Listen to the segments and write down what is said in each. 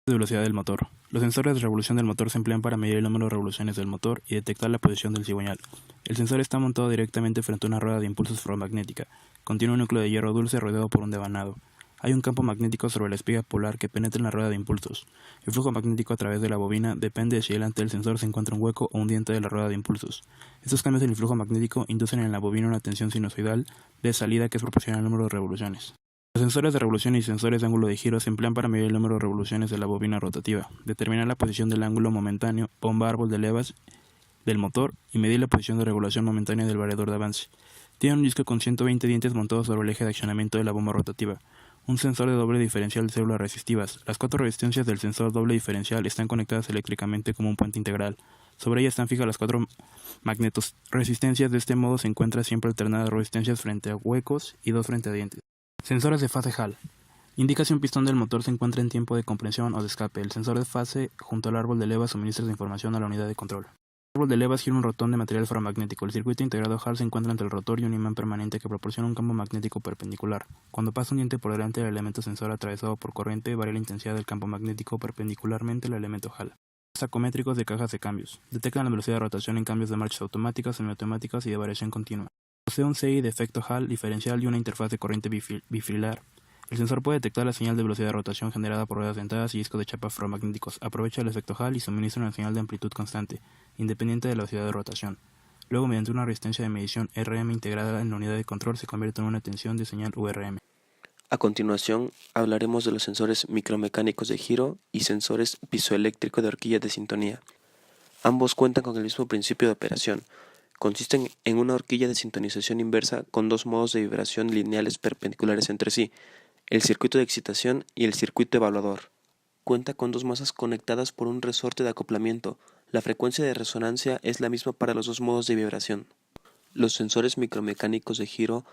De velocidad del motor. Los sensores de revolución del motor se emplean para medir el número de revoluciones del motor y detectar la posición del cigüeñal. El sensor está montado directamente frente a una rueda de impulsos ferromagnética. Contiene un núcleo de hierro dulce rodeado por un devanado. Hay un campo magnético sobre la espiga polar que penetra en la rueda de impulsos. El flujo magnético a través de la bobina depende de si delante del sensor se encuentra un hueco o un diente de la rueda de impulsos. Estos cambios en el flujo magnético inducen en la bobina una tensión sinusoidal de salida que es proporcional al número de revoluciones. Los sensores de revolución y sensores de ángulo de giro se emplean para medir el número de revoluciones de la bobina rotativa, determinar la posición del ángulo momentáneo, bomba árbol de levas del motor y medir la posición de regulación momentánea del variador de avance. Tiene un disco con 120 dientes montados sobre el eje de accionamiento de la bomba rotativa. Un sensor de doble diferencial de células resistivas. Las 4 resistencias del sensor doble diferencial están conectadas eléctricamente como un puente integral. Sobre ellas están fijas las 4 magnetoresistencias. De este modo se encuentra siempre alternadas resistencias frente a huecos y 2 frente a dientes. Sensores de fase Hall. Indica si un pistón del motor se encuentra en tiempo de compresión o de escape. El sensor de fase junto al árbol de levas suministra esa información a la unidad de control. El árbol de levas gira un rotón de material ferromagnético. El circuito integrado Hall se encuentra entre el rotor y un imán permanente que proporciona un campo magnético perpendicular. Cuando pasa un diente por delante del elemento sensor atravesado por corriente, varía la intensidad del campo magnético perpendicularmente al elemento Hall. Sacométricos de cajas de cambios. Detectan la velocidad de rotación en cambios de marchas automáticas, semiautomáticas y de variación continua. Posee un CI de efecto Hall diferencial y una interfaz de corriente bifilar. El sensor puede detectar la señal de velocidad de rotación generada por ruedas dentadas y discos de chapa ferromagnéticos, aprovecha el efecto Hall y suministra una señal de amplitud constante, independiente de la velocidad de rotación. Luego, mediante una resistencia de medición RM integrada en la unidad de control, se convierte en una tensión de señal URM. A continuación, hablaremos de los sensores micromecánicos de giro y sensores piezoeléctricos de horquilla de sintonía. Ambos cuentan con el mismo principio de operación. Consisten en una horquilla de sintonización inversa con 2 modos de vibración lineales perpendiculares entre sí, el circuito de excitación y el circuito evaluador. Cuenta con 2 masas conectadas por un resorte de acoplamiento. La frecuencia de resonancia es la misma para los 2 modos de vibración. Los sensores micromecánicos de giro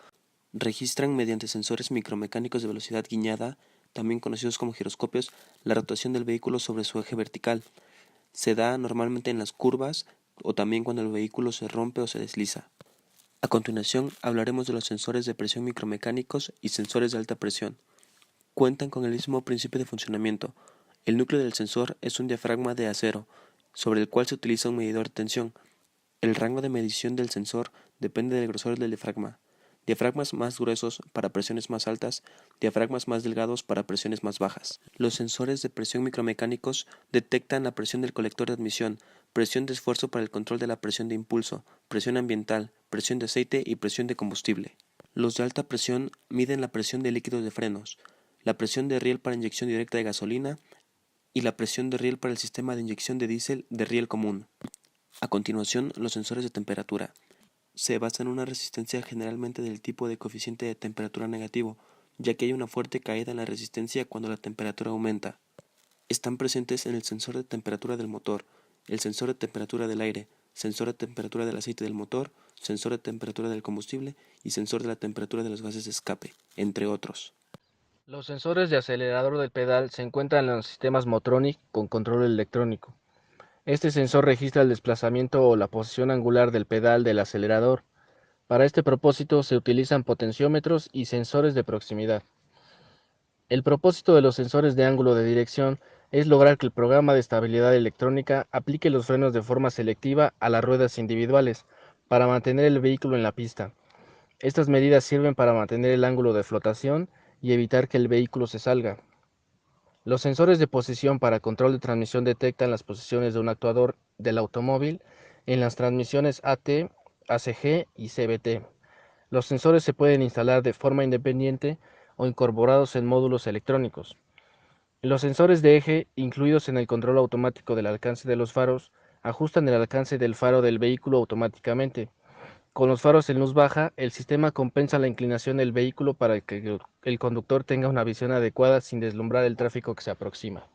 registran mediante sensores micromecánicos de velocidad guiñada, también conocidos como giroscopios, la rotación del vehículo sobre su eje vertical. Se da normalmente en las curvas o también cuando el vehículo se rompe o se desliza. A continuación hablaremos de los sensores de presión micromecánicos y sensores de alta presión. Cuentan con el mismo principio de funcionamiento. El núcleo del sensor es un diafragma de acero, sobre el cual se utiliza un medidor de tensión. El rango de medición del sensor depende del grosor del diafragma. Diafragmas más gruesos para presiones más altas, diafragmas más delgados para presiones más bajas. Los sensores de presión micromecánicos detectan la presión del colector de admisión, presión de esfuerzo para el control de la presión de impulso, presión ambiental, presión de aceite y presión de combustible. Los de alta presión miden la presión de líquidos de frenos, la presión de riel para inyección directa de gasolina y la presión de riel para el sistema de inyección de diésel de riel común. A continuación, los sensores de temperatura. Se basan en una resistencia generalmente del tipo de coeficiente de temperatura negativo, ya que hay una fuerte caída en la resistencia cuando la temperatura aumenta. Están presentes en el sensor de temperatura del motor, el sensor de temperatura del aire, sensor de temperatura del aceite del motor, sensor de temperatura del combustible y sensor de la temperatura de los gases de escape, entre otros. Los sensores de acelerador del pedal se encuentran en los sistemas Motronic con control electrónico. Este sensor registra el desplazamiento o la posición angular del pedal del acelerador. Para este propósito se utilizan potenciómetros y sensores de proximidad. El propósito de los sensores de ángulo de dirección es lograr que el programa de estabilidad electrónica aplique los frenos de forma selectiva a las ruedas individuales para mantener el vehículo en la pista. Estas medidas sirven para mantener el ángulo de flotación y evitar que el vehículo se salga. Los sensores de posición para control de transmisión detectan las posiciones de un actuador del automóvil en las transmisiones AT, ACG y CVT. Los sensores se pueden instalar de forma independiente o incorporados en módulos electrónicos. Los sensores de eje, incluidos en el control automático del alcance de los faros, ajustan el alcance del faro del vehículo automáticamente. Con los faros en luz baja, el sistema compensa la inclinación del vehículo para que el conductor tenga una visión adecuada sin deslumbrar el tráfico que se aproxima.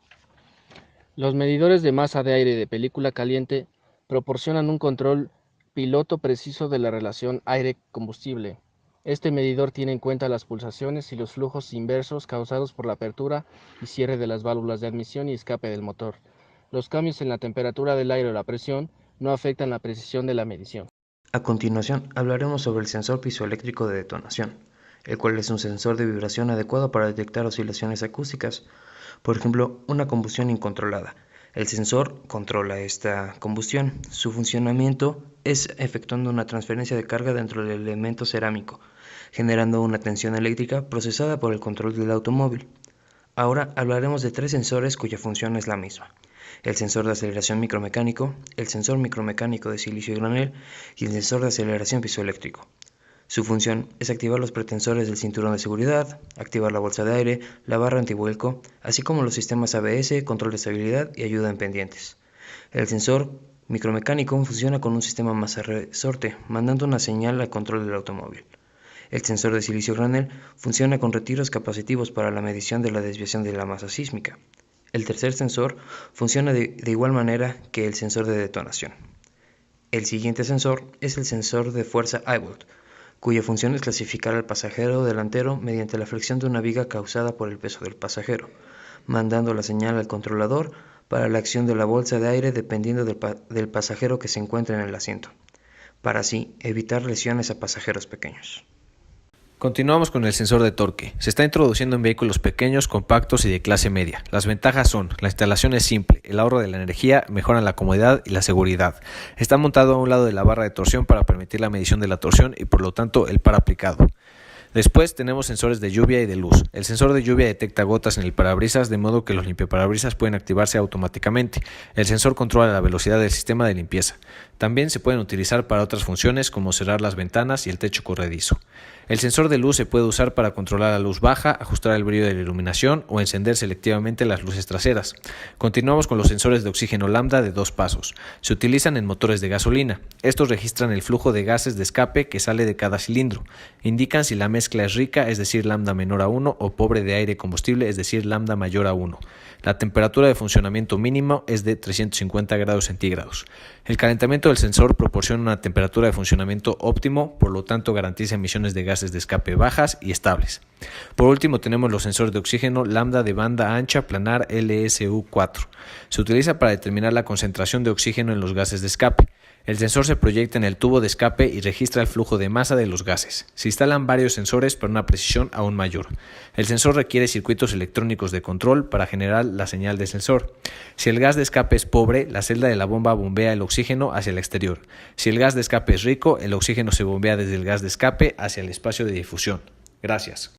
Los medidores de masa de aire de película caliente proporcionan un control piloto preciso de la relación aire-combustible. Este medidor tiene en cuenta las pulsaciones y los flujos inversos causados por la apertura y cierre de las válvulas de admisión y escape del motor. Los cambios en la temperatura del aire o la presión no afectan la precisión de la medición. A continuación, hablaremos sobre el sensor piezoeléctrico de detonación. el cual es un sensor de vibración adecuado para detectar oscilaciones acústicas, por ejemplo, una combustión incontrolada. El sensor controla esta combustión. Su funcionamiento es efectuando una transferencia de carga dentro del elemento cerámico, generando una tensión eléctrica procesada por el control del automóvil. Ahora hablaremos de 3 sensores cuya función es la misma: el sensor de aceleración micromecánico, el sensor micromecánico de silicio y granel y el sensor de aceleración piezoeléctrico. Su función es activar los pretensores del cinturón de seguridad, activar la bolsa de aire, la barra antivuelco, así como los sistemas ABS, control de estabilidad y ayuda en pendientes. El sensor micromecánico funciona con un sistema masa resorte, mandando una señal al control del automóvil. El sensor de silicio granel funciona con retiros capacitivos para la medición de la desviación de la masa sísmica. El tercer sensor funciona de igual manera que el sensor de detonación. El siguiente sensor es el sensor de fuerza iVolt, cuya función es clasificar al pasajero delantero mediante la flexión de una viga causada por el peso del pasajero, mandando la señal al controlador para la acción de la bolsa de aire dependiendo del pasajero que se encuentre en el asiento, para así evitar lesiones a pasajeros pequeños. Continuamos con el sensor de torque. Se está introduciendo en vehículos pequeños, compactos y de clase media. Las ventajas son: la instalación es simple, el ahorro de la energía, mejoran la comodidad y la seguridad. Está montado a un lado de la barra de torsión para permitir la medición de la torsión y por lo tanto el par aplicado. Después tenemos sensores de lluvia y de luz. El sensor de lluvia detecta gotas en el parabrisas, de modo que los limpiaparabrisas pueden activarse automáticamente. El sensor controla la velocidad del sistema de limpieza. También se pueden utilizar para otras funciones como cerrar las ventanas y el techo corredizo. El sensor de luz se puede usar para controlar la luz baja, ajustar el brillo de la iluminación o encender selectivamente las luces traseras. Continuamos con los sensores de oxígeno lambda de 2 pasos. Se utilizan en motores de gasolina. Estos registran el flujo de gases de escape que sale de cada cilindro. Indican si la mezcla es rica, es decir, lambda menor a 1, o pobre de aire y combustible, es decir, lambda mayor a 1. La temperatura de funcionamiento mínimo es de 350 grados centígrados. El calentamiento del sensor proporciona una temperatura de funcionamiento óptimo, por lo tanto garantiza emisiones de gases de escape bajas y estables. Por último tenemos los sensores de oxígeno lambda de banda ancha planar LSU4. Se utiliza para determinar la concentración de oxígeno en los gases de escape. El sensor se proyecta en el tubo de escape y registra el flujo de masa de los gases. Se instalan varios sensores para una precisión aún mayor. El sensor requiere circuitos electrónicos de control para generar la señal de sensor. Si el gas de escape es pobre, la celda de la bomba bombea el oxígeno hacia el exterior. Si el gas de escape es rico, el oxígeno se bombea desde el gas de escape hacia el espacio de difusión. Gracias.